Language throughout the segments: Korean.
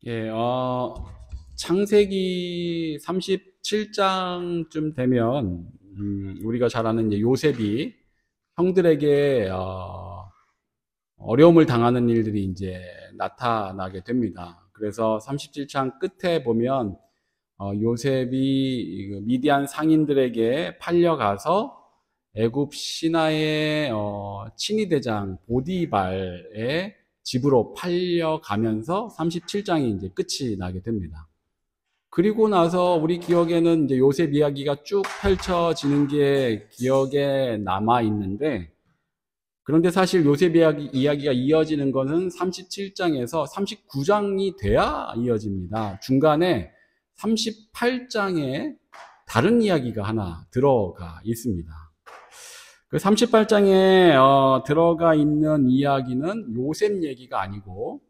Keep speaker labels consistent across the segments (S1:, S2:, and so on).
S1: 예, 창세기 37장쯤 되면, 우리가 잘 아는 이제 요셉이 형들에게, 어려움을 당하는 일들이 이제 나타나게 됩니다. 그래서 37장 끝에 보면, 요셉이 미디안 상인들에게 팔려가서 애굽 신하의 친위대장 보디발의 집으로 팔려가면서 37장이 이제 끝이 나게 됩니다. 그리고 나서 우리 기억에는 이제 요셉 이야기가 쭉 펼쳐지는 게 기억에 남아 있는데, 그런데 사실 요셉 이야기가 이어지는 것은 37장에서 39장이 돼야 이어집니다. 중간에 38장에 다른 이야기가 하나 들어가 있습니다. 그 38장에 들어가 있는 이야기는 요셉 얘기가 아니고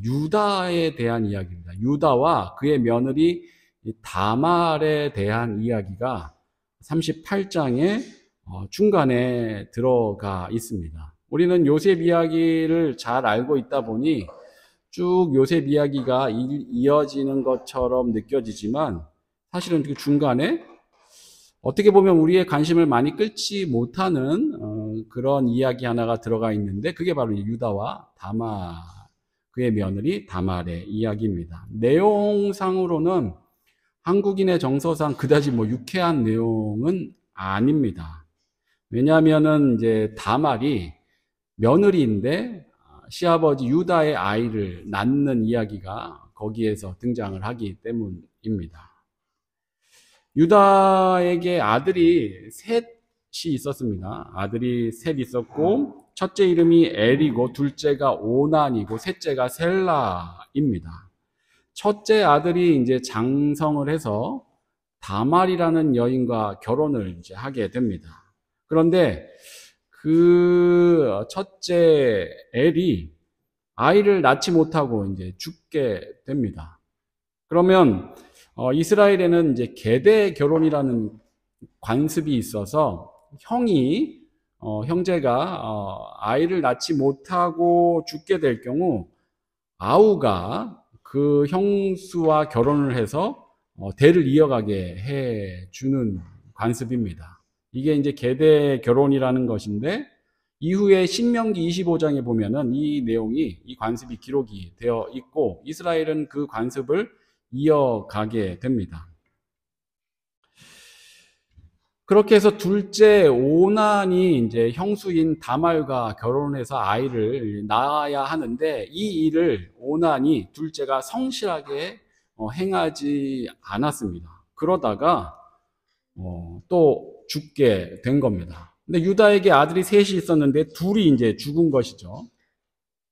S1: 유다에 대한 이야기입니다. 유다와 그의 며느리 다말에 대한 이야기가 38장에 중간에 들어가 있습니다. 우리는 요셉 이야기를 잘 알고 있다 보니 쭉 요셉 이야기가 이어지는 것처럼 느껴지지만, 사실은 그 중간에 어떻게 보면 우리의 관심을 많이 끌지 못하는 그런 이야기 하나가 들어가 있는데, 그게 바로 유다와 다말, 그의 며느리 다말의 이야기입니다. 내용상으로는 한국인의 정서상 그다지 유쾌한 내용은 아닙니다. 왜냐하면은 이제 다말이 며느리인데 시아버지 유다의 아이를 낳는 이야기가 거기에서 등장을 하기 때문입니다. 유다에게 아들이 셋이 있었습니다. 아들이 셋 있었고, 첫째 이름이 엘이고, 둘째가 오난이고, 셋째가 셀라입니다. 첫째 아들이 이제 장성을 해서 다말이라는 여인과 결혼을 이제 하게 됩니다. 그런데 그 첫째 엘이 아이를 낳지 못하고 이제 죽게 됩니다. 그러면 이스라엘에는 이제 계대 결혼이라는 관습이 있어서 형제가 아이를 낳지 못하고 죽게 될 경우 아우가 그 형수와 결혼을 해서 대를 이어가게 해 주는 관습입니다. 이게 이제 계대 결혼이라는 것인데, 이후에 신명기 25장에 보면은 이 내용이, 이 관습이 기록이 되어 있고, 이스라엘은 그 관습을 이어가게 됩니다. 그렇게 해서 둘째 오난이 이제 형수인 다말과 결혼해서 아이를 낳아야 하는데, 이 일을 오난이 둘째가 성실하게 행하지 않았습니다. 그러다가 또 죽게 된 겁니다. 근데 유다에게 아들이 셋이 있었는데 둘이 이제 죽은 것이죠.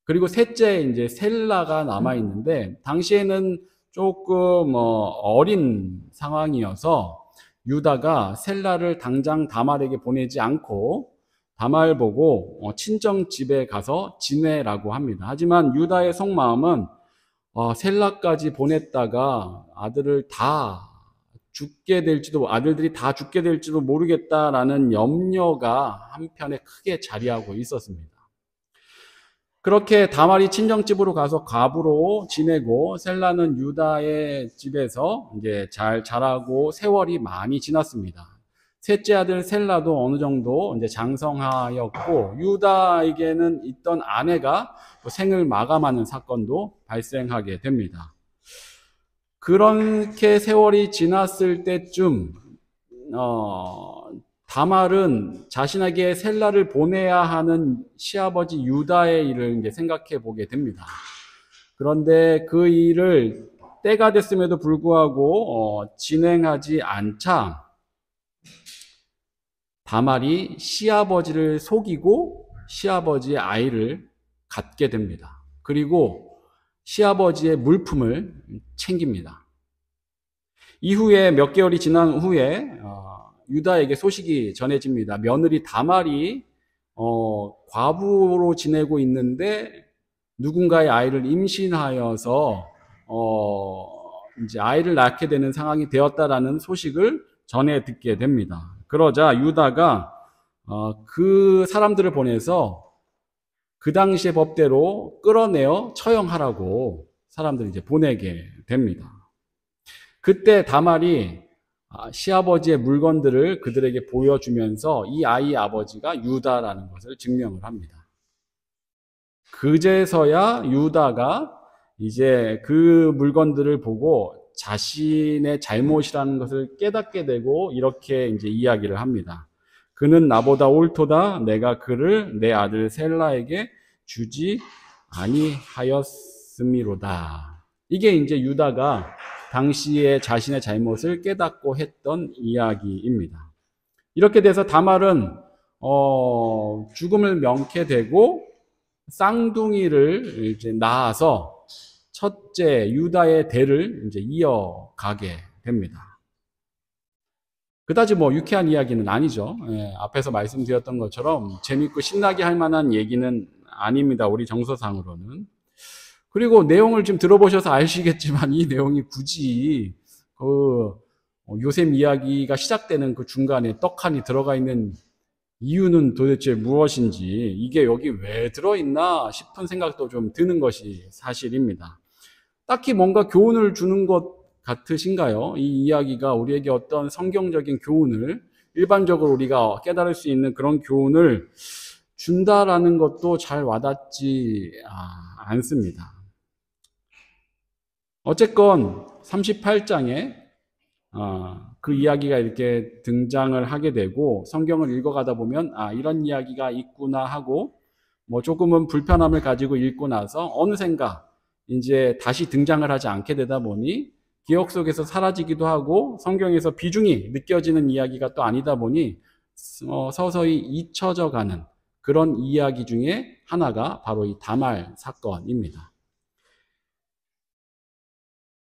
S1: 그리고 셋째 이제 셀라가 남아 있는데, 당시에는 조금 어린 상황이어서 유다가 셀라를 당장 다말에게 보내지 않고 다말 보고 친정 집에 가서 지내라고 합니다. 하지만 유다의 속마음은 셀라까지 보냈다가 아들들이 다 죽게 될지도 모르겠다라는 염려가 한편에 크게 자리하고 있었습니다. 그렇게 다말이 친정집으로 가서 과부로 지내고, 셀라는 유다의 집에서 이제 잘 자라고 세월이 많이 지났습니다. 셋째 아들 셀라도 어느 정도 이제 장성하였고, 유다에게는 있던 아내가 생을 마감하는 사건도 발생하게 됩니다. 그렇게 세월이 지났을 때쯤 다말은 자신에게 셀라를 보내야 하는 시아버지 유다의 일을 이제 생각해 보게 됩니다. 그런데 그 일을 때가 됐음에도 불구하고 진행하지 않자 다말이 시아버지를 속이고 시아버지의 아이를 갖게 됩니다. 그리고 시아버지의 물품을 챙깁니다. 이후에 몇 개월이 지난 후에 유다에게 소식이 전해집니다. 며느리 다말이 과부로 지내고 있는데 누군가의 아이를 임신하여서 이제 아이를 낳게 되는 상황이 되었다라는 소식을 전해 듣게 됩니다. 그러자 유다가 그 사람들을 보내서 그 당시의 법대로 끌어내어 처형하라고 사람들이 이제 보내게 됩니다. 그때 다말이 시아버지의 물건들을 그들에게 보여주면서 이 아이의 아버지가 유다라는 것을 증명을 합니다. 그제서야 유다가 이제 그 물건들을 보고 자신의 잘못이라는 것을 깨닫게 되고 이렇게 이제 이야기를 합니다. 그는 나보다 옳도다. 내가 그를 내 아들 셀라에게 주지 아니하였음이로다. 이게 이제 유다가 당시에 자신의 잘못을 깨닫고 했던 이야기입니다. 이렇게 돼서 다말은 죽음을 명케 되고 쌍둥이를 이제 낳아서 첫째 유다의 대를 이제 이어가게 됩니다. 그다지 뭐 유쾌한 이야기는 아니죠. 앞에서 말씀드렸던 것처럼 재밌고 신나게 할 만한 얘기는 아닙니다. 우리 정서상으로는. 그리고 내용을 좀 들어보셔서 아시겠지만 이 내용이 굳이 요셉 이야기가 시작되는 그 중간에 떡하니 들어가 있는 이유는 도대체 무엇인지, 이게 여기 왜 들어있나 싶은 생각도 좀 드는 것이 사실입니다. 딱히 뭔가 교훈을 주는 것 같으신가요? 이 이야기가 우리에게 어떤 성경적인 교훈을, 일반적으로 우리가 깨달을 수 있는 그런 교훈을 준다라는 것도 잘 와닿지 않습니다. 어쨌건 38장에 그 이야기가 이렇게 등장을 하게 되고 성경을 읽어가다 보면 이런 이야기가 있구나 하고 뭐 조금은 불편함을 가지고 읽고 나서 어느샌가 이제 다시 등장을 하지 않게 되다 보니 기억 속에서 사라지기도 하고 성경에서 비중이 느껴지는 이야기가 또 아니다 보니 서서히 잊혀져 가는 그런 이야기 중에 하나가 바로 이 다말 사건입니다.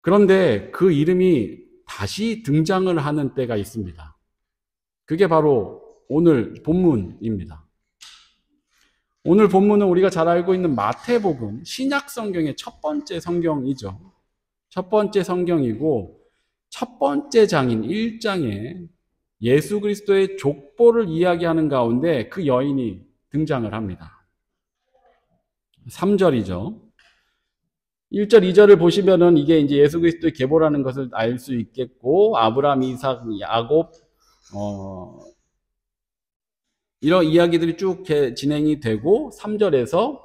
S1: 그런데 그 이름이 다시 등장을 하는 때가 있습니다. 그게 바로 오늘 본문입니다. 오늘 본문은 우리가 잘 알고 있는 마태복음, 신약 성경의 첫 번째 성경이죠. 첫 번째 성경이고 첫 번째 장인 1장에 예수 그리스도의 족보를 이야기하는 가운데 그 여인이 등장을 합니다. 3절이죠. 1절, 2절을 보시면은 이게 이제 예수 그리스도의 계보라는 것을 알 수 있겠고, 아브라함, 이삭, 야곱, 이런 이야기들이 쭉 진행이 되고, 3절에서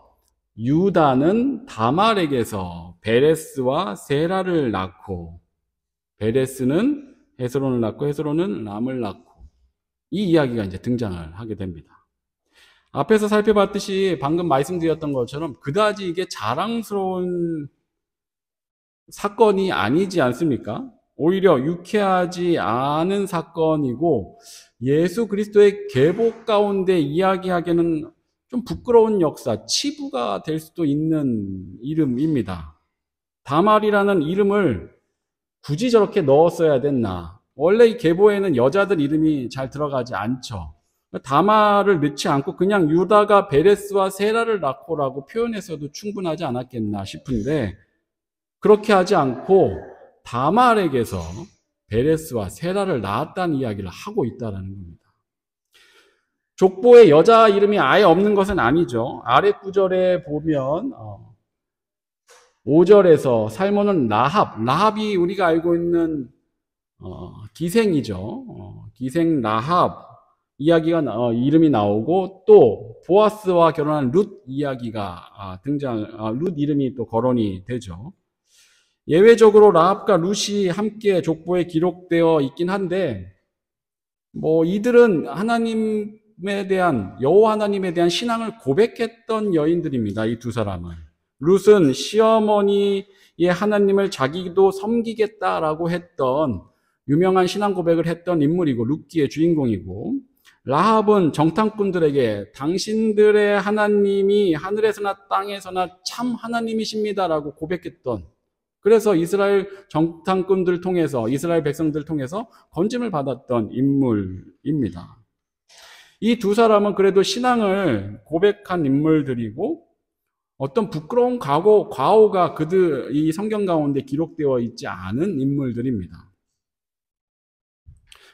S1: 유다는 다말에게서 베레스와 세라를 낳고, 베레스는 헤스론을 낳고, 헤스론은 람을 낳고, 이 이야기가 이제 등장을 하게 됩니다. 앞에서 살펴봤듯이 방금 말씀드렸던 것처럼 그다지 이게 자랑스러운 사건이 아니지 않습니까? 오히려 유쾌하지 않은 사건이고 예수 그리스도의 계보 가운데 이야기하기에는 좀 부끄러운 역사, 치부가 될 수도 있는 이름입니다. 다말이라는 이름을 굳이 저렇게 넣었어야 됐나? 원래 이 계보에는 여자들 이름이 잘 들어가지 않죠. 다말을 넣지 않고 그냥 유다가 베레스와 세라를 낳고라고 표현해서도 충분하지 않았겠나 싶은데 그렇게 하지 않고 다말에게서 베레스와 세라를 낳았다는 이야기를 하고 있다는 겁니다. 족보에 여자 이름이 아예 없는 것은 아니죠. 아래 구절에 보면 5절에서 살몬은 라합이 우리가 알고 있는 기생이죠. 기생 라합 이야기가 이름이 나오고 또 보아스와 결혼한 룻 이야기가 룻 이름이 또 거론이 되죠. 예외적으로 라합과 룻이 함께 족보에 기록되어 있긴 한데 뭐 이들은 하나님에 대한 여호와 하나님에 대한 신앙을 고백했던 여인들입니다. 이 두 사람은. 룻은 시어머니의 하나님을 자기도 섬기겠다라고 했던 유명한 신앙 고백을 했던 인물이고 룻기의 주인공이고 라합은 정탐꾼들에게 당신들의 하나님이 하늘에서나 땅에서나 참 하나님이십니다라고 고백했던, 그래서 이스라엘 정탐꾼들을 통해서 이스라엘 백성들을 통해서 건짐을 받았던 인물입니다. 이 두 사람은 그래도 신앙을 고백한 인물들이고 어떤 부끄러운 과오가 이 성경 가운데 기록되어 있지 않은 인물들입니다.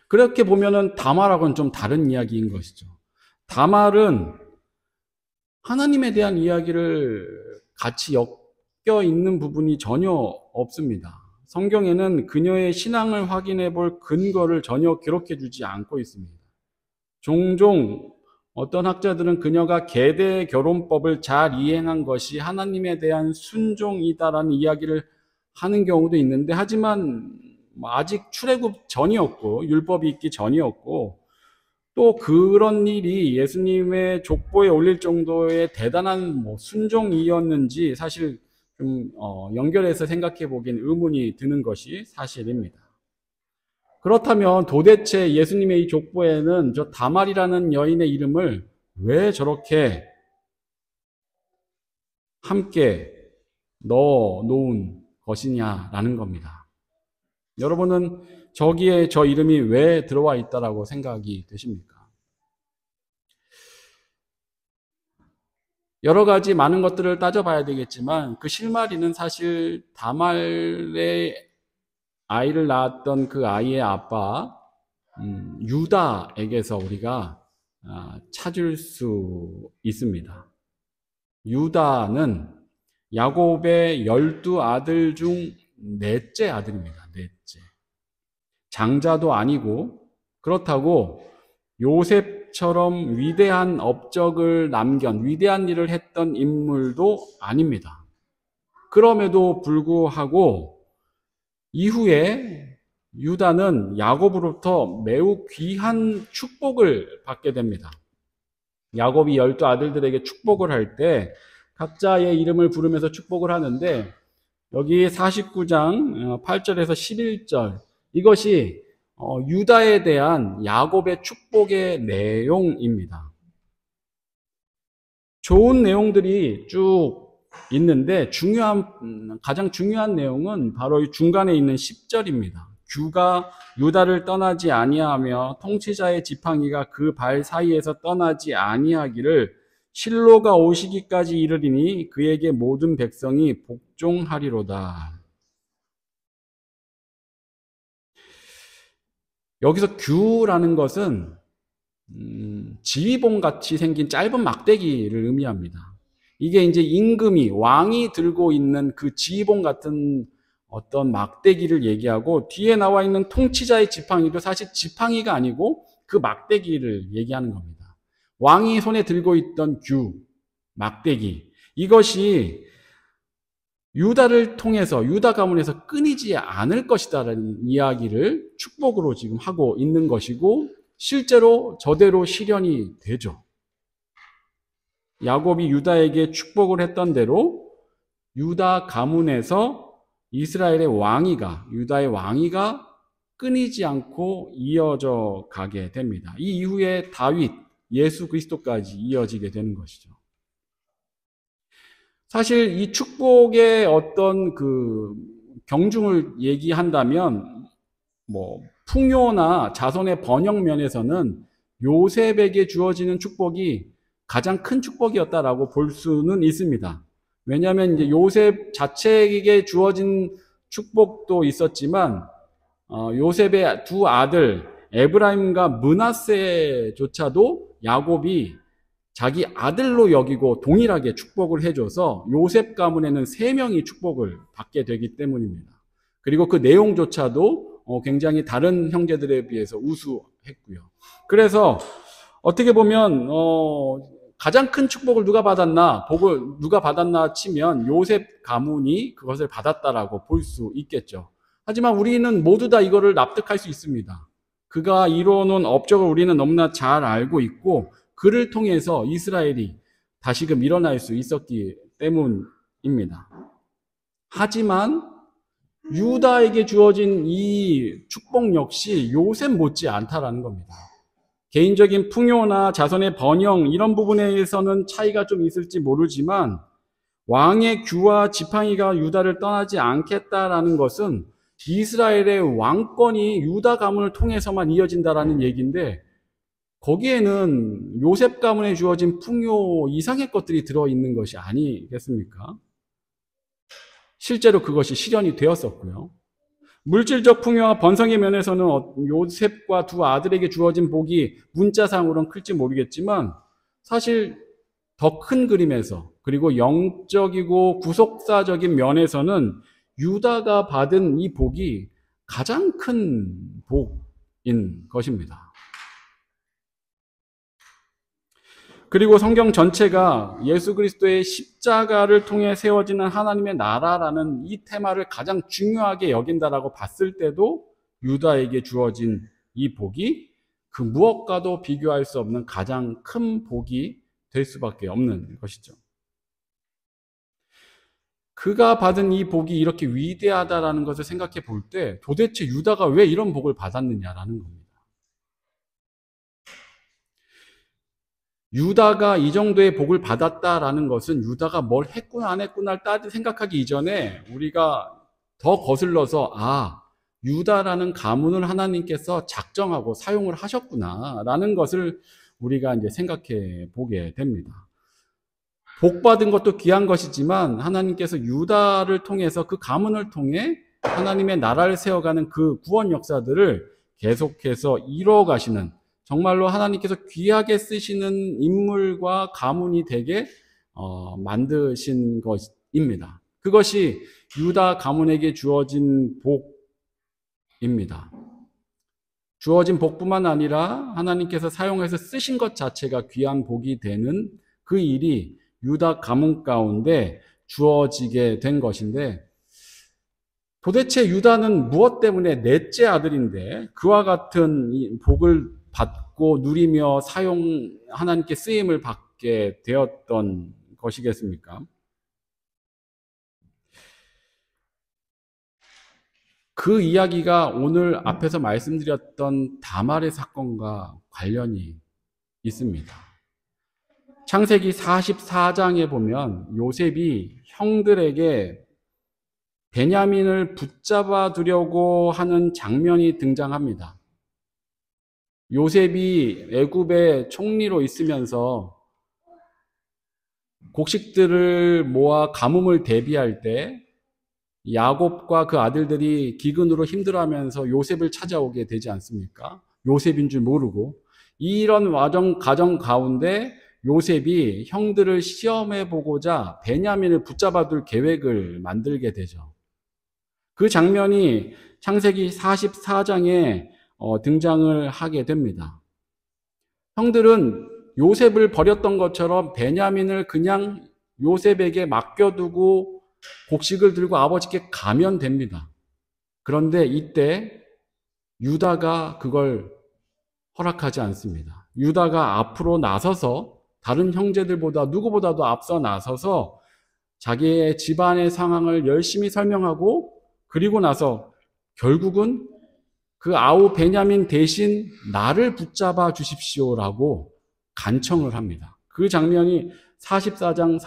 S1: 그렇게 보면은 다말하고는 좀 다른 이야기인 것이죠. 다말은 하나님에 대한 이야기를 같이 섞여 있는 부분이 전혀 없습니다. 성경에는 그녀의 신앙을 확인해 볼 근거를 전혀 기록해 주지 않고 있습니다. 종종 어떤 학자들은 그녀가 계대 결혼법을 잘 이행한 것이 하나님에 대한 순종이다라는 이야기를 하는 경우도 있는데, 하지만 아직 출애굽 전이었고 율법이 있기 전이었고, 또 그런 일이 예수님의 족보에 올릴 정도의 대단한 순종이었는지 사실 좀 연결해서 생각해 보기엔 의문이 드는 것이 사실입니다. 그렇다면 도대체 예수님의 이 족보에는 저 다말이라는 여인의 이름을 왜 저렇게 함께 넣어 놓은 것이냐라는 겁니다. 여러분은 저기에 저 이름이 왜 들어와 있다라고 생각이 되십니까? 여러 가지 많은 것들을 따져봐야 되겠지만, 그 실마리는 사실 다말의 아이를 낳았던 그 아이의 아빠 유다에게서 우리가 찾을 수 있습니다. 유다는 야곱의 12아들 중 넷째 아들입니다. 넷째. 장자도 아니고, 그렇다고 요셉처럼 위대한 업적을 남긴, 위대한 일을 했던 인물도 아닙니다. 그럼에도 불구하고 이후에 유다는 야곱으로부터 매우 귀한 축복을 받게 됩니다. 야곱이 12아들들에게 축복을 할 때 각자의 이름을 부르면서 축복을 하는데, 여기 49장 8절에서 11절, 이것이 유다에 대한 야곱의 축복의 내용입니다. 좋은 내용들이 쭉 있는데 가장 중요한 내용은 바로 이 중간에 있는 10절입니다. 규가 유다를 떠나지 아니하며 통치자의 지팡이가 그 발 사이에서 떠나지 아니하기를 실로가 오시기까지 이르리니 그에게 모든 백성이 복종하리로다. 여기서 규라는 것은 지휘봉 같이 생긴 짧은 막대기를 의미합니다. 이게 이제 임금이, 왕이 들고 있는 그 지휘봉 같은 어떤 막대기를 얘기하고, 뒤에 나와 있는 통치자의 지팡이도 사실 지팡이가 아니고 그 막대기를 얘기하는 겁니다. 왕이 손에 들고 있던 규, 막대기, 이것이 유다를 통해서, 유다 가문에서 끊이지 않을 것이다라는 이야기를 축복으로 지금 하고 있는 것이고, 실제로 저대로 실현이 되죠. 야곱이 유다에게 축복을 했던 대로 유다 가문에서 이스라엘의 왕위가, 유다의 왕위가 끊이지 않고 이어져 가게 됩니다. 이 이후에 다윗, 예수 그리스도까지 이어지게 되는 것이죠. 사실 이 축복의 어떤 그 경중을 얘기한다면, 풍요나 자손의 번영 면에서는 요셉에게 주어지는 축복이 가장 큰 축복이었다라고 볼 수는 있습니다. 왜냐하면 이제 요셉 자체에게 주어진 축복도 있었지만, 요셉의 두 아들 에브라임과 므낫세조차도 야곱이 자기 아들로 여기고 동일하게 축복을 해줘서 요셉 가문에는 3명이 축복을 받게 되기 때문입니다. 그리고 그 내용조차도 굉장히 다른 형제들에 비해서 우수했고요. 그래서 어떻게 보면 가장 큰 축복을 누가 받았나, 복을 누가 받았나 치면 요셉 가문이 그것을 받았다라고 볼 수 있겠죠. 하지만 우리는 모두 다 이거를 납득할 수 있습니다. 그가 이루어놓은 업적을 우리는 너무나 잘 알고 있고, 그를 통해서 이스라엘이 다시금 일어날 수 있었기 때문입니다. 하지만 유다에게 주어진 이 축복 역시 요셉 못지 않다라는 겁니다. 개인적인 풍요나 자손의 번영, 이런 부분에서는 차이가 좀 있을지 모르지만, 왕의 규와 지팡이가 유다를 떠나지 않겠다라는 것은 이스라엘의 왕권이 유다 가문을 통해서만 이어진다라는 얘기인데, 거기에는 요셉 가문에 주어진 풍요 이상의 것들이 들어있는 것이 아니겠습니까? 실제로 그것이 실현이 되었었고요. 물질적 풍요와 번성의 면에서는 요셉과 두 아들에게 주어진 복이 문자상으로는 클지 모르겠지만, 사실 더 큰 그림에서 그리고 영적이고 구속사적인 면에서는 유다가 받은 이 복이 가장 큰 복인 것입니다. 그리고 성경 전체가 예수 그리스도의 십자가를 통해 세워지는 하나님의 나라라는 이 테마를 가장 중요하게 여긴다라고 봤을 때도 유다에게 주어진 이 복이 그 무엇과도 비교할 수 없는 가장 큰 복이 될 수밖에 없는 것이죠. 그가 받은 이 복이 이렇게 위대하다라는 것을 생각해 볼 때 도대체 유다가 왜 이런 복을 받았느냐라는 겁니다. 유다가 이 정도의 복을 받았다라는 것은 유다가 뭘 했구나 안 했구나를 따지 생각하기 이전에 우리가 더 거슬러서 유다라는 가문을 하나님께서 작정하고 사용을 하셨구나라는 것을 우리가 이제 생각해 보게 됩니다. 복 받은 것도 귀한 것이지만 하나님께서 유다를 통해서 그 가문을 통해 하나님의 나라를 세워가는 그 구원 역사들을 계속해서 이루어 가시는, 정말로 하나님께서 귀하게 쓰시는 인물과 가문이 되게 만드신 것입니다. 그것이 유다 가문에게 주어진 복입니다. 주어진 복뿐만 아니라 하나님께서 사용해서 쓰신 것 자체가 귀한 복이 되는 그 일이 유다 가문 가운데 주어지게 된 것인데, 도대체 유다는 무엇 때문에 넷째 아들인데 그와 같은 복을 받고 누리며 하나님께 쓰임을 받게 되었던 것이겠습니까? 그 이야기가 오늘 앞에서 말씀드렸던 다말의 사건과 관련이 있습니다. 창세기 44장에 보면 요셉이 형들에게 베냐민을 붙잡아 두려고 하는 장면이 등장합니다. 요셉이 애굽의 총리로 있으면서 곡식들을 모아 가뭄을 대비할 때 야곱과 그 아들들이 기근으로 힘들어하면서 요셉을 찾아오게 되지 않습니까? 요셉인 줄 모르고. 이런 가정 가운데 요셉이 형들을 시험해 보고자 베냐민을 붙잡아 둘 계획을 만들게 되죠. 그 장면이 창세기 44장에 등장을 하게 됩니다. 형들은 요셉을 버렸던 것처럼 베냐민을 그냥 요셉에게 맡겨두고 곡식을 들고 아버지께 가면 됩니다. 그런데 이때 유다가 그걸 허락하지 않습니다. 유다가 앞으로 나서서 다른 형제들보다 누구보다도 앞서 나서서 자기의 집안의 상황을 열심히 설명하고, 그리고 나서 결국은 그 아우 베냐민 대신 나를 붙잡아 주십시오라고 간청을 합니다. 그 장면이 44장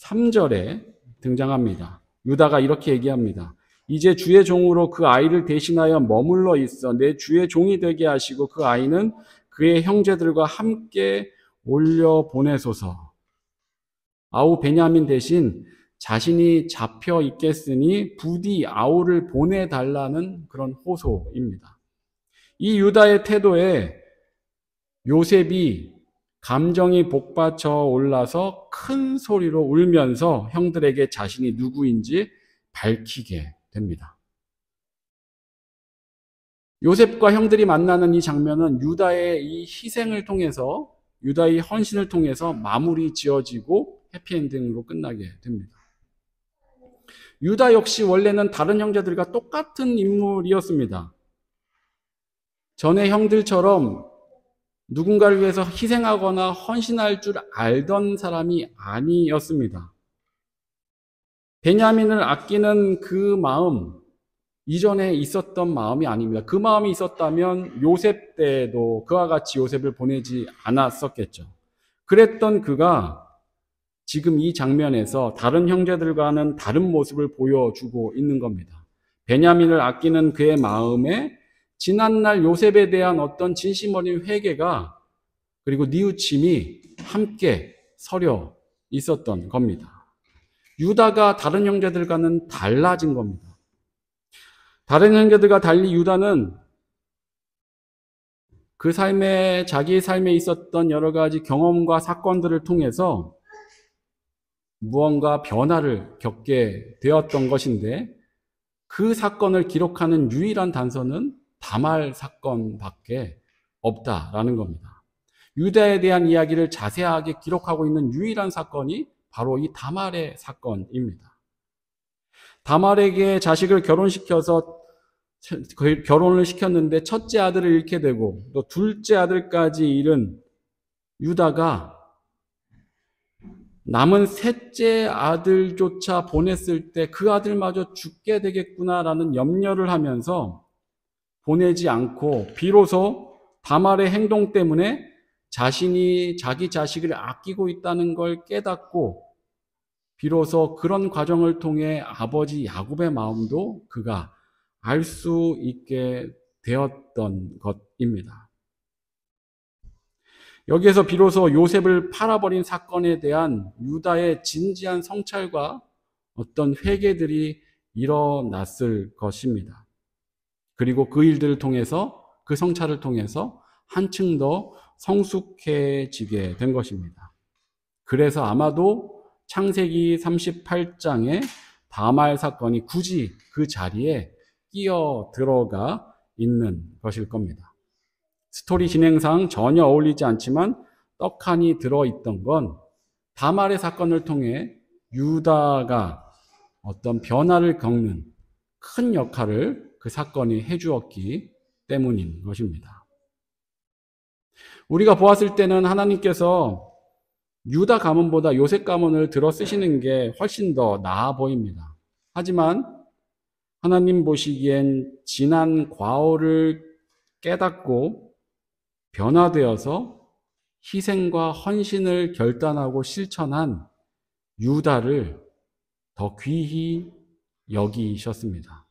S1: 33절에 등장합니다. 유다가 이렇게 얘기합니다. 이제 주의 종으로 그 아이를 대신하여 머물러 있어 내 주의 종이 되게 하시고 그 아이는 그의 형제들과 함께 올려 보내소서. 아우 베냐민 대신 자신이 잡혀 있겠으니 부디 아우를 보내달라는 그런 호소입니다. 이 유다의 태도에 요셉이 감정이 복받쳐 올라서 큰 소리로 울면서 형들에게 자신이 누구인지 밝히게 됩니다. 요셉과 형들이 만나는 이 장면은 유다의 이 희생을 통해서, 유다의 헌신을 통해서 마무리 지어지고 해피엔딩으로 끝나게 됩니다. 유다 역시 원래는 다른 형제들과 똑같은 인물이었습니다. 전에 형들처럼 누군가를 위해서 희생하거나 헌신할 줄 알던 사람이 아니었습니다. 베냐민을 아끼는 그 마음, 이전에 있었던 마음이 아닙니다. 그 마음이 있었다면 요셉 때도 그와 같이 요셉을 보내지 않았었겠죠. 그랬던 그가 지금 이 장면에서 다른 형제들과는 다른 모습을 보여주고 있는 겁니다. 베냐민을 아끼는 그의 마음에 지난날 요셉에 대한 어떤 진심 어린 회개가, 그리고 뉘우침이 함께 서려 있었던 겁니다. 유다가 다른 형제들과는 달라진 겁니다. 다른 형제들과 달리 유다는 그 자기의 삶에 있었던 여러 가지 경험과 사건들을 통해서 무언가 변화를 겪게 되었던 것인데 그 사건을 기록하는 유일한 단서는 다말 사건밖에 없다라는 겁니다. 유다에 대한 이야기를 자세하게 기록하고 있는 유일한 사건이 바로 이 다말의 사건입니다. 다말에게 자식을 결혼을 시켰는데 첫째 아들을 잃게 되고 또 둘째 아들까지 잃은 유다가 남은 셋째 아들조차 보냈을 때 그 아들마저 죽게 되겠구나라는 염려를 하면서 보내지 않고 비로소 다말의 행동 때문에 자신이 자기 자식을 아끼고 있다는 걸 깨닫고 비로소 그런 과정을 통해 아버지 야곱의 마음도 그가 알 수 있게 되었던 것입니다. 여기에서 비로소 요셉을 팔아버린 사건에 대한 유다의 진지한 성찰과 어떤 회개들이 일어났을 것입니다. 그리고 그 일들을 통해서, 그 성찰을 통해서 한층 더 성숙해지게 된 것입니다. 그래서 아마도 창세기 38장의 다말 사건이 굳이 그 자리에 끼어 들어가 있는 것일 겁니다. 스토리 진행상 전혀 어울리지 않지만 떡하니 들어있던 건 다말의 사건을 통해 유다가 어떤 변화를 겪는 큰 역할을 그 사건이 해주었기 때문인 것입니다. 우리가 보았을 때는 하나님께서 유다 가문보다 요셉 가문을 들어 쓰시는 게 훨씬 더 나아 보입니다. 하지만 하나님 보시기엔 지난 과오를 깨닫고 변화되어서 희생과 헌신을 결단하고 실천한 유다를 더 귀히 여기셨습니다.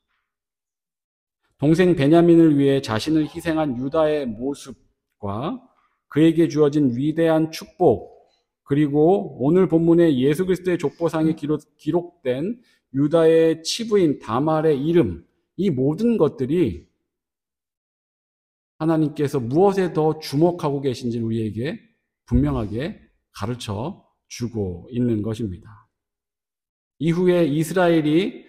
S1: 동생 베냐민을 위해 자신을 희생한 유다의 모습과 그에게 주어진 위대한 축복, 그리고 오늘 본문의 예수 그리스도의 족보상에 기록된 유다의 치부인 다말의 이름, 이 모든 것들이 하나님께서 무엇에 더 주목하고 계신지 우리에게 분명하게 가르쳐 주고 있는 것입니다. 이후에 이스라엘이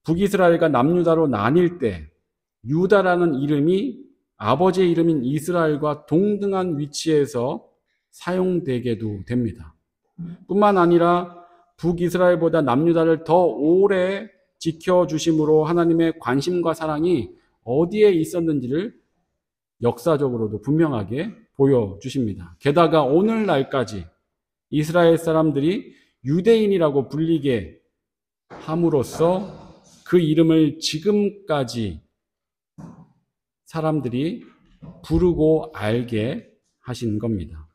S1: 북이스라엘과 남유다로 나뉠 때 유다라는 이름이 아버지의 이름인 이스라엘과 동등한 위치에서 사용되게도 됩니다. 뿐만 아니라 북이스라엘보다 남유다를 더 오래 지켜주심으로 하나님의 관심과 사랑이 어디에 있었는지를 역사적으로도 분명하게 보여주십니다. 게다가 오늘날까지 이스라엘 사람들이 유대인이라고 불리게 함으로써 그 이름을 지금까지 사람들이 부르고 알게 하신 겁니다.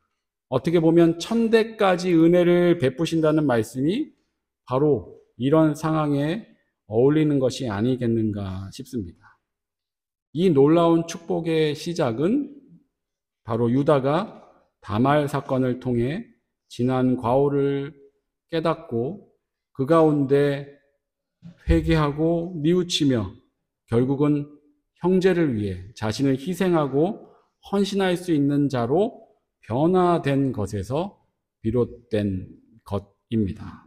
S1: 어떻게 보면 천대까지 은혜를 베푸신다는 말씀이 바로 이런 상황에 어울리는 것이 아니겠는가 싶습니다. 이 놀라운 축복의 시작은 바로 유다가 다말 사건을 통해 지난 과오를 깨닫고 그 가운데 회개하고 뉘우치며 결국은 형제를 위해 자신을 희생하고 헌신할 수 있는 자로 변화된 것에서 비롯된 것입니다.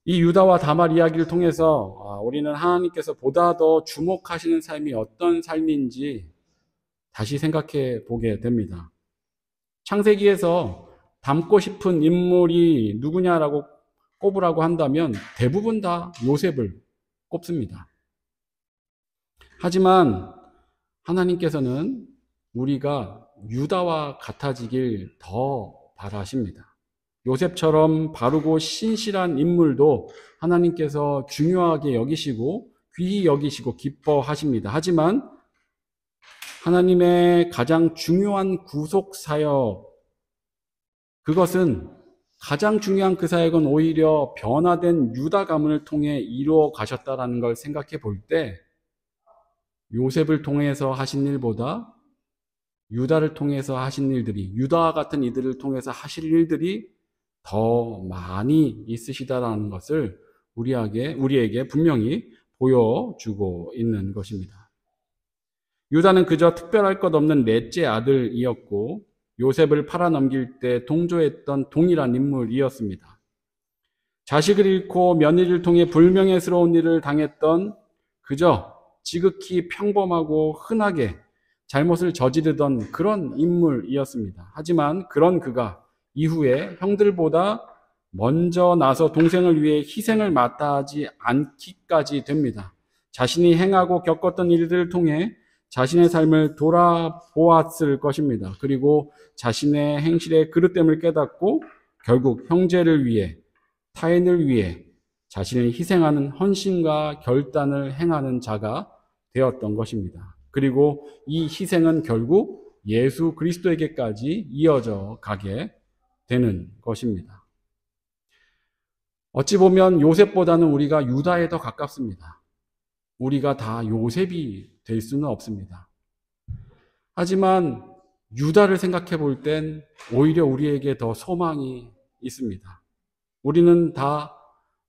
S1: 이 유다와 다말 이야기를 통해서 우리는 하나님께서 보다 더 주목하시는 삶이 어떤 삶인지 다시 생각해 보게 됩니다. 창세기에서 닮고 싶은 인물이 누구냐라고 꼽으라고 한다면 대부분 다 요셉을 꼽습니다. 하지만 하나님께서는 우리가 유다와 같아지길 더 바라십니다. 요셉처럼 바르고 신실한 인물도 하나님께서 중요하게 여기시고 귀히 여기시고 기뻐하십니다. 하지만 하나님의 가장 중요한 구속 사역, 그것은 가장 중요한 그 사역은 오히려 변화된 유다 가문을 통해 이루어 가셨다라는 걸 생각해 볼 때 요셉을 통해서 하신 일보다 유다를 통해서 하신 일들이, 유다와 같은 이들을 통해서 하실 일들이 더 많이 있으시다라는 것을 우리에게 분명히 보여주고 있는 것입니다. 유다는 그저 특별할 것 없는 넷째 아들이었고 요셉을 팔아넘길 때 동조했던 동일한 인물이었습니다. 자식을 잃고 며느리를 통해 불명예스러운 일을 당했던 그저 지극히 평범하고 흔하게 잘못을 저지르던 그런 인물이었습니다. 하지만 그런 그가 이후에 형들보다 먼저 나서 동생을 위해 희생을 마다하지 않기까지 됩니다. 자신이 행하고 겪었던 일들을 통해 자신의 삶을 돌아보았을 것입니다. 그리고 자신의 행실의 그릇됨을 깨닫고 결국 형제를 위해, 타인을 위해 자신을 희생하는 헌신과 결단을 행하는 자가 되었던 것입니다. 그리고 이 희생은 결국 예수 그리스도에게까지 이어져 가게 되는 것입니다. 어찌 보면 요셉보다는 우리가 유다에 더 가깝습니다. 우리가 다 요셉이 될 수는 없습니다. 하지만 유다를 생각해 볼 땐 오히려 우리에게 더 소망이 있습니다. 우리는 다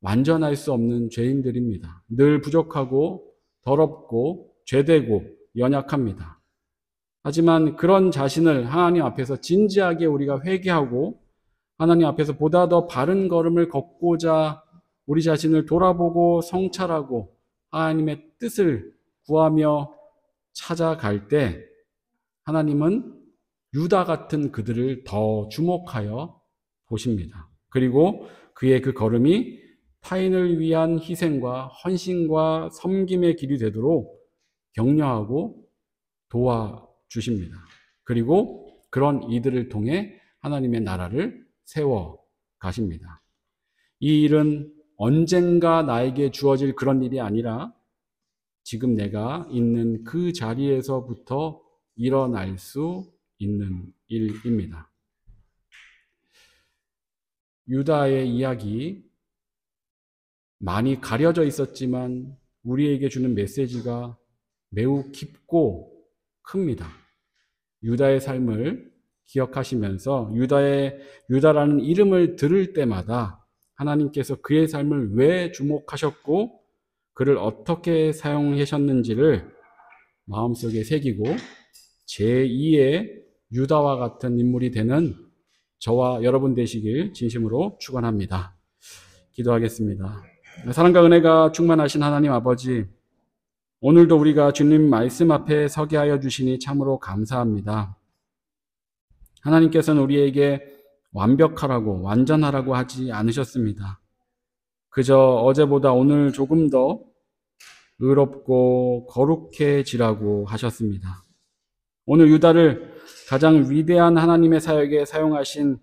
S1: 완전할 수 없는 죄인들입니다. 늘 부족하고 더럽고 죄되고 연약합니다. 하지만 그런 자신을 하나님 앞에서 진지하게 우리가 회개하고 하나님 앞에서 보다 더 바른 걸음을 걷고자 우리 자신을 돌아보고 성찰하고 하나님의 뜻을 구하며 찾아갈 때 하나님은 유다 같은 그들을 더 주목하여 보십니다. 그리고 그의 그 걸음이 타인을 위한 희생과 헌신과 섬김의 길이 되도록 격려하고 도와주십니다. 그리고 그런 이들을 통해 하나님의 나라를 세워 가십니다. 이 일은 언젠가 나에게 주어질 그런 일이 아니라 지금 내가 있는 그 자리에서부터 일어날 수 있는 일입니다. 유다의 이야기 많이 가려져 있었지만 우리에게 주는 메시지가 매우 깊고 큽니다. 유다의 삶을 기억하시면서 유다라는 이름을 들을 때마다 하나님께서 그의 삶을 왜 주목하셨고 그를 어떻게 사용하셨는지를 마음속에 새기고 제2의 유다와 같은 인물이 되는 저와 여러분 되시길 진심으로 축원합니다. 기도하겠습니다. 사랑과 은혜가 충만하신 하나님 아버지, 오늘도 우리가 주님 말씀 앞에 서게 하여 주시니 참으로 감사합니다. 하나님께서는 우리에게 완벽하라고 완전하라고 하지 않으셨습니다. 그저 어제보다 오늘 조금 더 의롭고 거룩해지라고 하셨습니다. 오늘 유다를 가장 위대한 하나님의 사역에 사용하신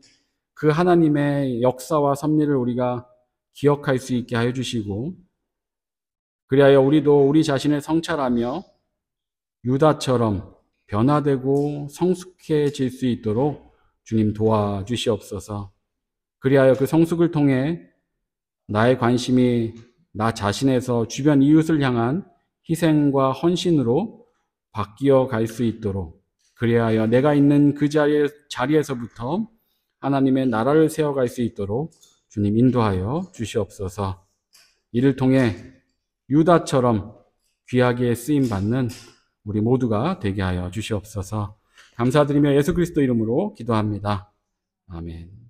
S1: 그 하나님의 역사와 섭리를 우리가 기억할 수 있게 하여 주시고, 그리하여 우리도 우리 자신을 성찰하며 유다처럼 변화되고 성숙해질 수 있도록 주님 도와주시옵소서. 그리하여 그 성숙을 통해 나의 관심이 나 자신에서 주변 이웃을 향한 희생과 헌신으로 바뀌어 갈 수 있도록, 그리하여 내가 있는 그 자리에서부터 하나님의 나라를 세워갈 수 있도록 주님 인도하여 주시옵소서. 이를 통해 유다처럼 귀하게 쓰임받는 우리 모두가 되게 하여 주시옵소서. 감사드리며 예수 그리스도 이름으로 기도합니다. 아멘.